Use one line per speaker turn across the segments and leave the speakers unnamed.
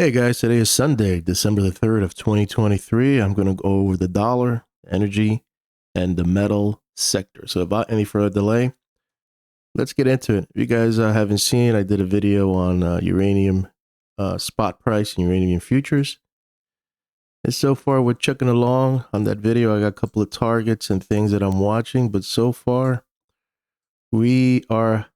Hey guys, today is Sunday, December the 3rd of 2023. I'm going to go over the dollar, energy, and the metal sector. So without any further delay, let's get into it. If you guys haven't seen, I did a video on uranium spot price and uranium futures. And so far we're chugging along on that video. I got a couple of targets and things that I'm watching, but so far we are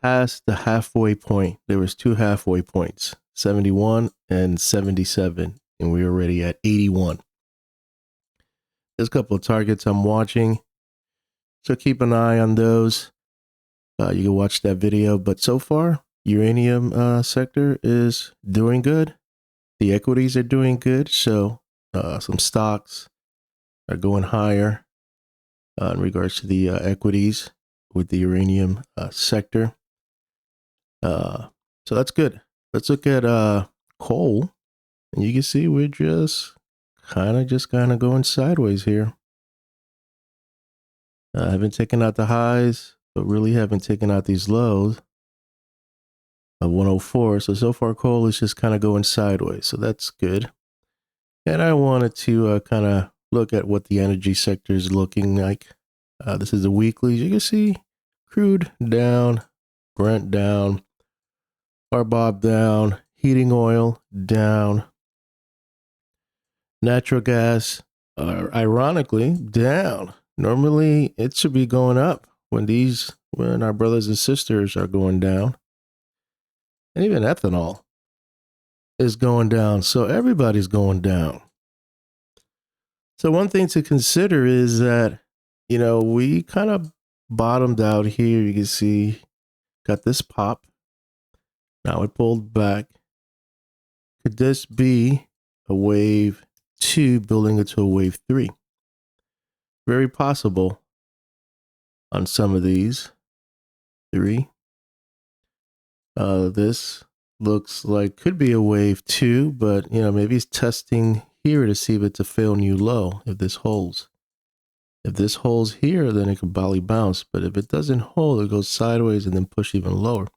past the halfway point. There was two halfway points, 71 and 77, and we're already at 81. There's a couple of targets I'm watching, so keep an eye on those. You can watch that video, but so far, uranium sector is doing good. The equities are doing good, so some stocks are going higher in regards to the equities with the uranium sector. So that's good. Let's look at coal, and you can see we're just kind of going sideways here. I haven't taken out the highs, but really haven't taken out these lows of 104. So far coal is just kind of going sideways. So that's good. And I wanted to kind of look at what the energy sector is looking like. This is the weeklies. You can see crude down, Brent down, RBOB down, heating oil down, natural gas, ironically, down. Normally, it should be going up when our brothers and sisters are going down. And even ethanol is going down. So everybody's going down. So one thing to consider is that, we kind of bottomed out here. You can see, got this pop. Now it pulled back. Could this be a wave 2 building into a wave 3? Very possible on some of these. 3. This looks like could be a wave 2, but maybe it's testing here to see if it's a fail new low, if this holds. If this holds here, then it could probably bounce, but if it doesn't hold, it goes sideways and then push even lower.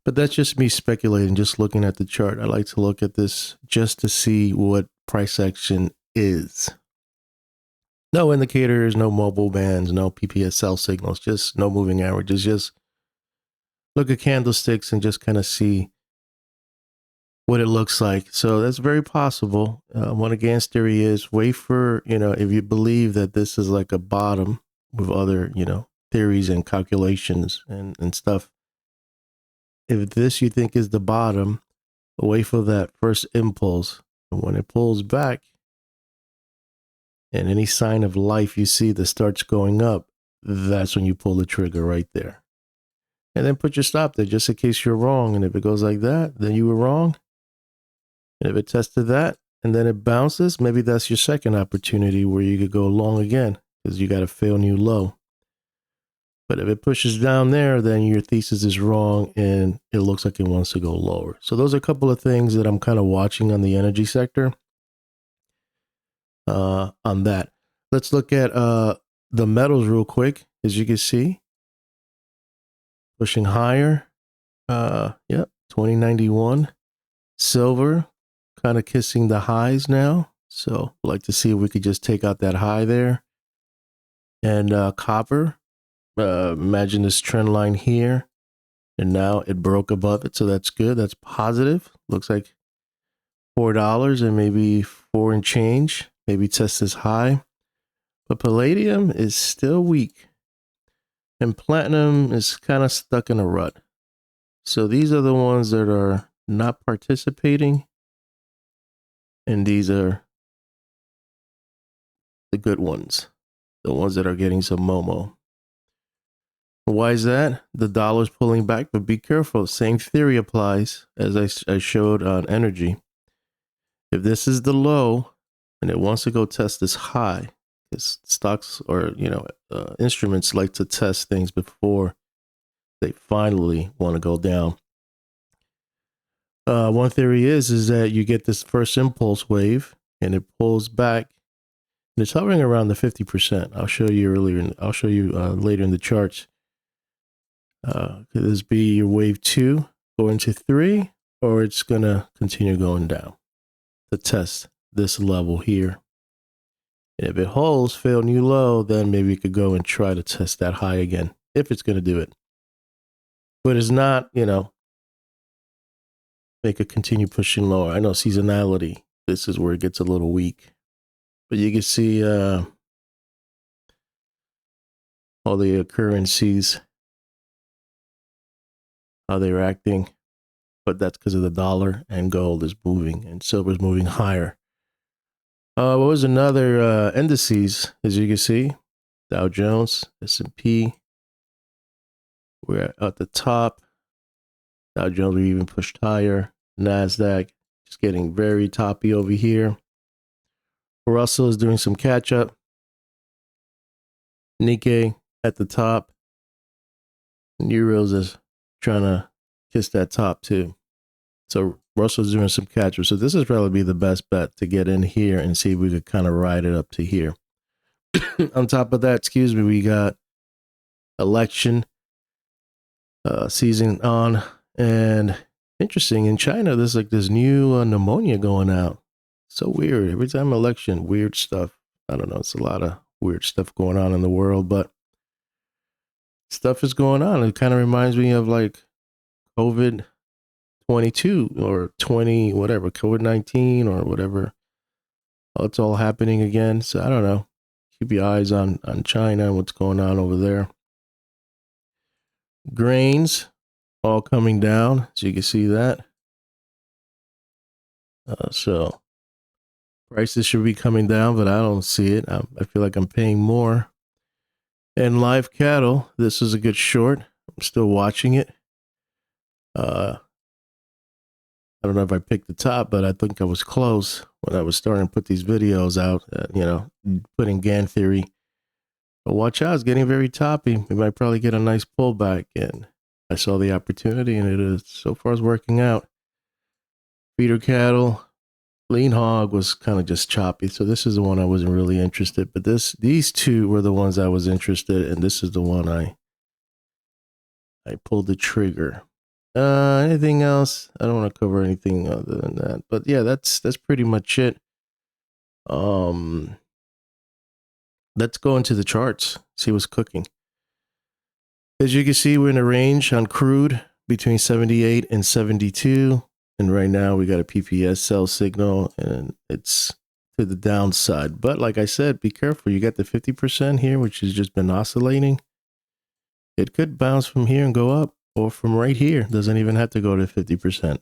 But that's just me speculating, just looking at the chart. I like to look at this just to see what price action is. No indicators, no mobile bands, no PPSL signals, just no moving averages. Just look at candlesticks and just kind of see what it looks like. So that's very possible. One of Gann's theory is wait for, if you believe that this is like a bottom with other, theories and calculations and stuff. If this you think is the bottom, wait for that first impulse. And when it pulls back and any sign of life you see that starts going up, that's when you pull the trigger right there. And then put your stop there just in case you're wrong. And if it goes like that, then you were wrong. And if it tested that and then it bounces, maybe that's your second opportunity where you could go long again because you got a fail new low. But if it pushes down there, then your thesis is wrong and it looks like it wants to go lower. So those are a couple of things that I'm kind of watching on the energy sector on that. Let's look at the metals real quick. As you can see, pushing higher. 2091. Silver kind of kissing the highs now. So I'd like to see if we could just take out that high there. And copper. Imagine this trend line here, and now it broke above it, so that's good. That's positive. Looks like $4 and maybe 4 and change. Maybe test this high, but palladium is still weak, and platinum is kind of stuck in a rut. So these are the ones that are not participating, and these are the good ones, the ones that are getting some Momo. Why is that? The dollar's pulling back, but be careful. Same theory applies as I showed on energy. If this is the low and it wants to go test this high, because stocks or instruments like to test things before they finally want to go down. One theory is that you get this first impulse wave and it pulls back. And it's hovering around the 50%. I'll show you later in the charts. Could this be your wave 2 going to 3? or it's going to continue going down to test this level here. And if it holds, fail new low, then maybe you could go and try to test that high again, if it's going to do it. But it's not, they could continue pushing lower. I know seasonality, this is where it gets a little weak. But you can see all the currencies, how they're acting. But that's because of the dollar, and gold is moving and silver is moving higher. What was another indices, as you can see? Dow Jones, S&P. We're at the top. Dow Jones, we even pushed higher. NASDAQ, just getting very toppy over here. Russell is doing some catch up. Nikkei at the top. Euros is trying to kiss that top too. So Russell's doing some catch up. So this is probably the best bet to get in here and see if we could kind of ride it up to here. On top of that, we got election season on. And interesting, in China, there's like this new pneumonia going out. So weird. Every time election, weird stuff. I don't know. It's a lot of weird stuff going on in the world, but stuff is going on. It kind of reminds me of like COVID 22 or 20, whatever, COVID-19 or whatever. Oh, it's all happening again. So I don't know. Keep your eyes on China and what's going on over there. Grains all coming down, so you can see that. So prices should be coming down, but I don't see it. I feel like I'm paying more. And live cattle, this is a good short. I'm still watching it. I don't know if I picked the top, but I think I was close when I was starting to put these videos out, putting Gann theory. But watch out, it's getting very toppy. We might probably get a nice pullback. And I saw the opportunity, and it is so far is working out. Feeder cattle, lean hog was kind of just choppy. So this is the one I wasn't really interested. But these two were the ones I was interested in, and this is the one I pulled the trigger. Anything else? I don't want to cover anything other than that. But yeah, that's pretty much it. Let's go into the charts, see what's cooking. As you can see, we're in a range on crude between 78 and 72. And right now we got a PPS sell signal, and it's to the downside. But like I said, be careful. You got the 50% here, which has just been oscillating. It could bounce from here and go up, or from right here. Doesn't even have to go to 50%.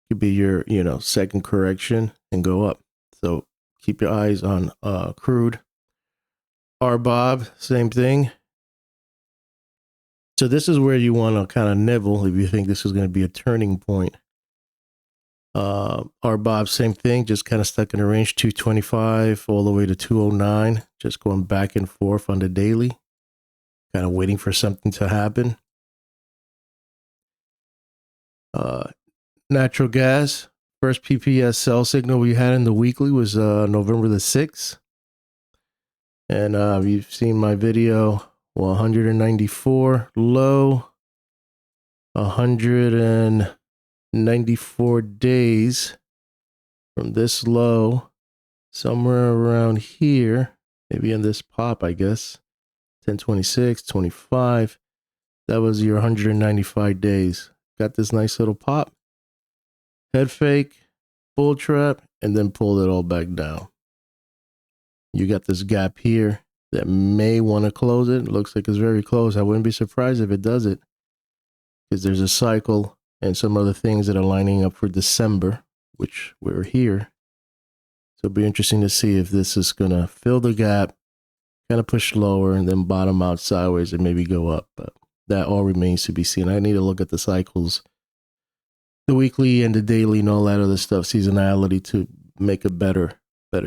Could be your, second correction and go up. So keep your eyes on crude. RBOB, same thing. So this is where you want to kind of nibble if you think this is going to be a turning point. RBOB, same thing, just kind of stuck in a range, 225 all the way to 209, just going back and forth on the daily, kind of waiting for something to happen. Natural gas, first PPS sell signal we had in the weekly was November the 6th. And you've seen my video, 194 low, 194 days from this low, somewhere around here, maybe in this pop, I guess, 1026, 25. That was your 195 days. Got this nice little pop, head fake, bull trap, and then pulled it all back down. You got this gap here that may want to close it. It looks like it's very close. I wouldn't be surprised if it does it, because there's a cycle and some other things that are lining up for December, which we're here. So it'll be interesting to see if this is going to fill the gap, kind of push lower, and then bottom out sideways and maybe go up. But that all remains to be seen. I need to look at the cycles, the weekly and the daily and all that other stuff, seasonality, to make a better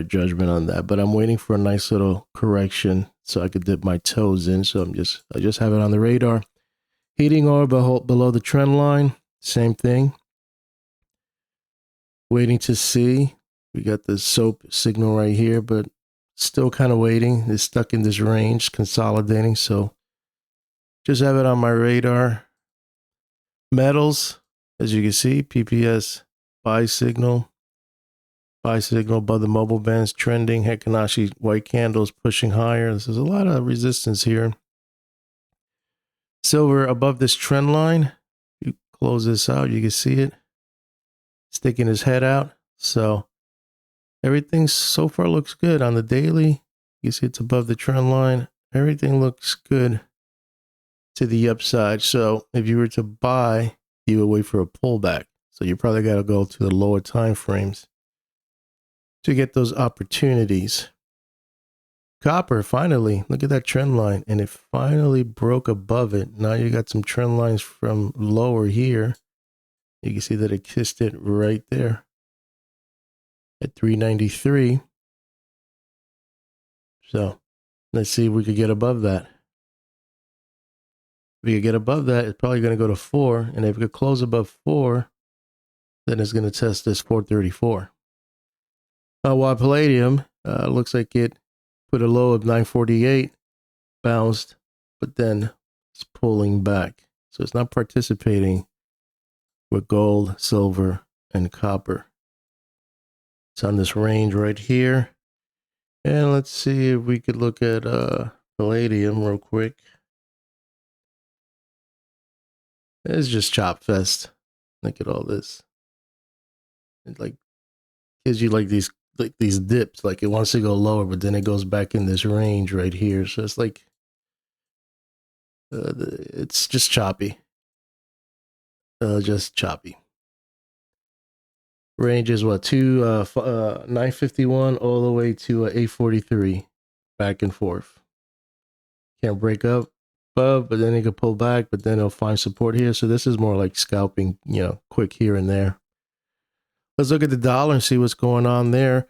judgment on that. But I'm waiting for a nice little correction so I could dip my toes in. So I just have it on the radar. Heating oil below the trend line, same thing. Waiting to see. We got the soap signal right here, but still kind of waiting. It's stuck in this range, consolidating. So just have it on my radar. Metals, As you can see, PPS buy signal above the mobile bands trending. Hekanashi white candles pushing higher. This is a lot of resistance here. Silver above this trend line. You close this out, you can see it sticking his head out. So everything so far looks good on the daily. You see it's above the trend line. Everything looks good to the upside. So if you were to buy, you would wait for a pullback. So you probably got to go to the lower time frames to get those opportunities. Copper, finally, look at that trend line. And it finally broke above it. Now you got some trend lines from lower here. You can see that it kissed it right there at 393. So let's see if we could get above that. If we could get above that, it's probably going to go to 4. And if it could close above 4, then it's going to test this 434. While palladium looks like it put a low of 948, bounced, but then it's pulling back. So it's not participating with gold, silver, and copper. It's on this range right here. And let's see if we could look at palladium real quick. It's just chop fest. Look at all this. It like gives you like these dips. Like it wants to go lower, but then it goes back in this range right here. So it's like it's just choppy. Just choppy. Range is what, 951 all the way to 843, back and forth. Can't break up above, but then it could pull back, but then it'll find support here. So this is more like scalping, quick here and there. Let's look at the dollar and see what's going on there.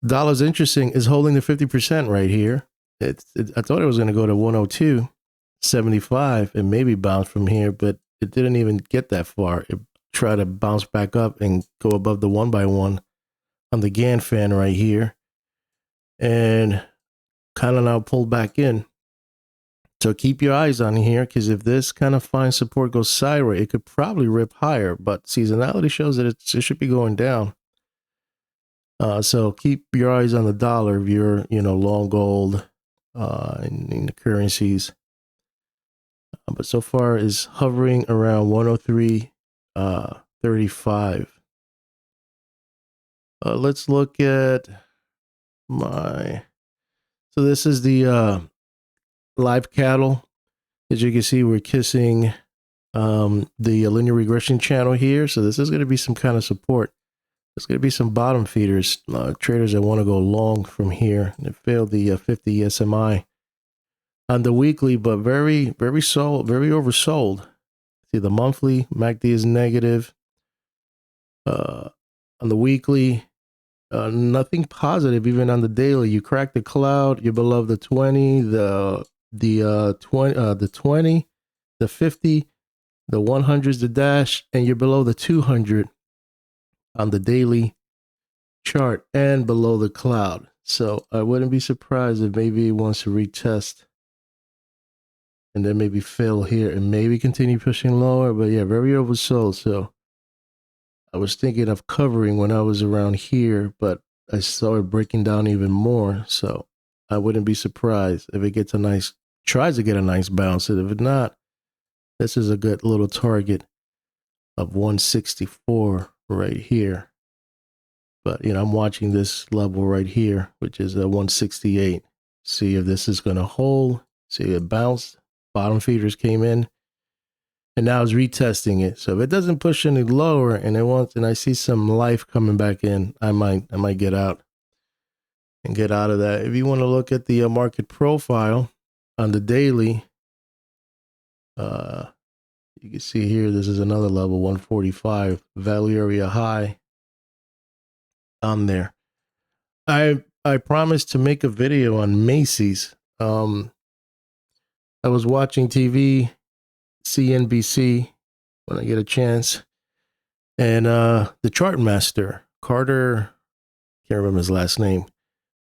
Dollar's interesting, is holding the 50% right here. I thought it was going to go to 102.75 and maybe bounce from here, but it didn't even get that far. It tried to bounce back up and go above the 1x1 on the Gann fan right here, and kind of now pulled back in. So keep your eyes on here, because if this kind of finds support, goes sideways, it could probably rip higher, but seasonality shows that it should be going down. So keep your eyes on the dollar if you're, long gold in the currencies. But so far is hovering around 103.35. Let's look at so this is the live cattle. As you can see, we're kissing the linear regression channel here. So this is going to be some kind of support. There's going to be some bottom feeders, traders that want to go long from here. It failed the 50 SMI on the weekly, but very oversold. See, the monthly MACD is negative. On the weekly, nothing positive. Even on the daily, you crack the cloud, you're below the 20, the 20, the 50, the 100s, the dash, and you're below the 200 on the daily chart and below the cloud. So I wouldn't be surprised if maybe it wants to retest and then maybe fail here and maybe continue pushing lower. But yeah, very oversold. So I was thinking of covering when I was around here, but I saw it breaking down even more. So I wouldn't be surprised if it gets tries to get a nice bounce. And if not, this is a good little target of 164 right here. But, I'm watching this level right here, which is a 168. See if this is going to hold. See if it bounced. Bottom feeders came in. And now it's retesting it. So if it doesn't push any lower and I see some life coming back in, I might get out and get out of that. If you want to look at the market profile on the daily, you can see here, this is another level, 145, value area high on there. I promised to make a video on Macy's. I was watching TV, CNBC, when I get a chance, and the chart master, Carter, can't remember his last name,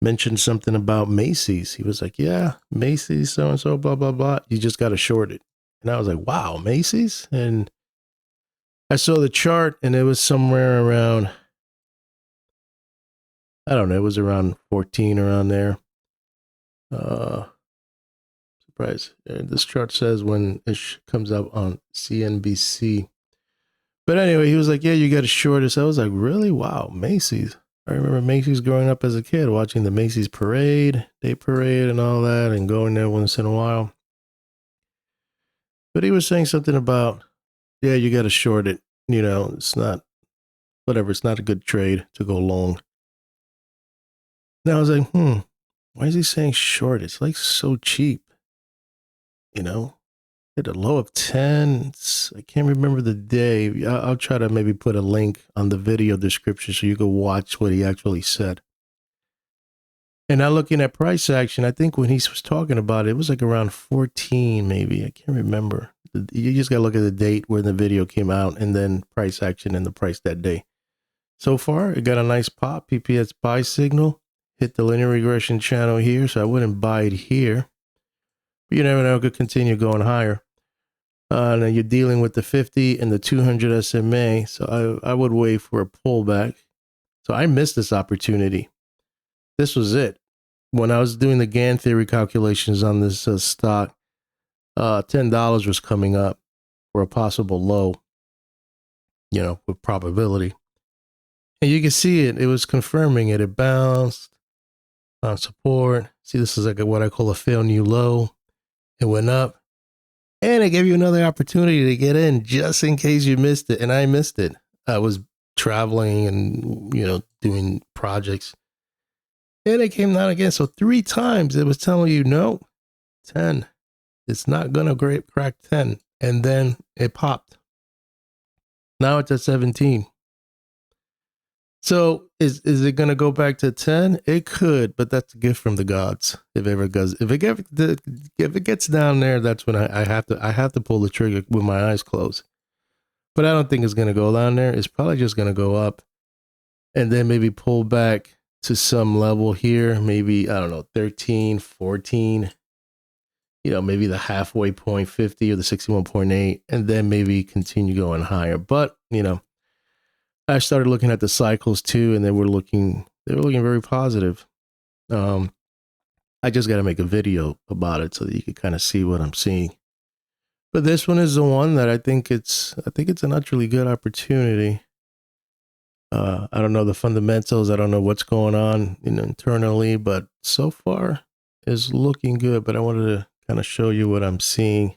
mentioned something about Macy's. He was like, yeah, Macy's, so-and-so, blah, blah, blah. You just got to short it. And I was like, wow, Macy's? And I saw the chart and it was somewhere around, I don't know, it was around 14 around there. Surprise. This chart says when it comes up on CNBC. But anyway, he was like, yeah, you got to short this. I was like, really? Wow, Macy's. I remember Macy's growing up as a kid, watching the Macy's parade, day parade and all that, and going there once in a while. But he was saying something about, yeah, you got to short it. You know, it's not, whatever, it's not a good trade to go long. Now I was like, why is he saying short? It's like so cheap, you know? At a low of 10. I can't remember the day. I'll try to maybe put a link on the video description so you can watch what he actually said. And now looking at price action, I think when he was talking about it, it was like around 14 maybe. I can't remember. You just got to look at the date where the video came out and then price action and the price that day. So far, it got a nice pop. PPS buy signal. Hit the linear regression channel here, so I wouldn't buy it here. But you never know, it could continue going higher. Now you're dealing with the 50 and the 200 SMA, so I would wait for a pullback. So I missed this opportunity. This was it. When I was doing the Gann theory calculations on this stock, $10 was coming up for a possible low, you know, with probability. And you can see it. It was confirming it. It bounced on support. See, this is like what I call a fail new low. It went up. And it gave you another opportunity to get in just in case you missed it. And I missed it. I was traveling and, you know, doing projects. And it came down again. So 3 times it was telling you, no, 10. It's not going to crack 10. And then it popped. Now it's at 17. So is it going to go back to 10? It could, but that's a gift from the gods. If it ever goes, if it gets down there, that's when I have to pull the trigger with my eyes closed. But I don't think it's going to go down there. It's probably just going to go up and then maybe pull back to some level here. Maybe, I don't know, 13, 14, you know, maybe the halfway point, 50 or the 61.8, and then maybe continue going higher. But, you know, I started looking at the cycles too, and they were looking very positive. I just got to make a video about it so that you can kind of see what I'm seeing. But this one is the one that I think it's an actually good opportunity. I don't know the fundamentals. I don't know what's going on internally, but so far is looking good. But I wanted to kind of show you what I'm seeing.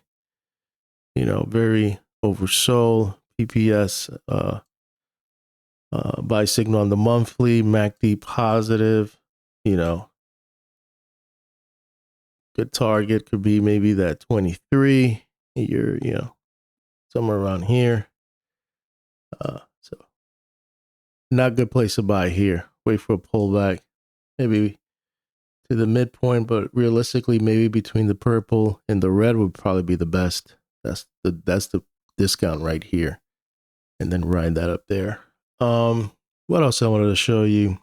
You know, very oversold. PPS buy signal on the monthly, MACD positive, you know, good target could be maybe that 23, you're, you know, somewhere around here. So not good place to buy here. Wait for a pullback, maybe to the midpoint, but realistically, maybe between the purple and the red would probably be the best. That's the discount right here. And then ride that up there. What else I wanted to show you?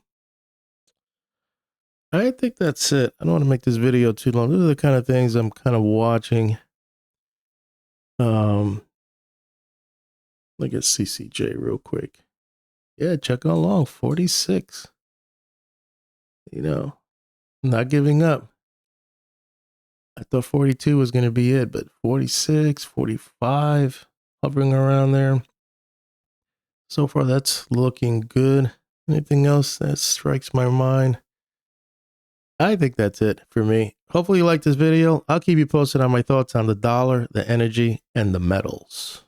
I think that's it. I don't want to make this video too long. Those are the kind of things I'm kind of watching. Look at CCJ real quick. Yeah, check on long, 46. You know, not giving up. I thought 42 was going to be it, but 46, 45, hovering around there. So far, that's looking good. Anything else that strikes my mind? I think that's it for me. Hopefully you liked this video. I'll keep you posted on my thoughts on the dollar, the energy, and the metals.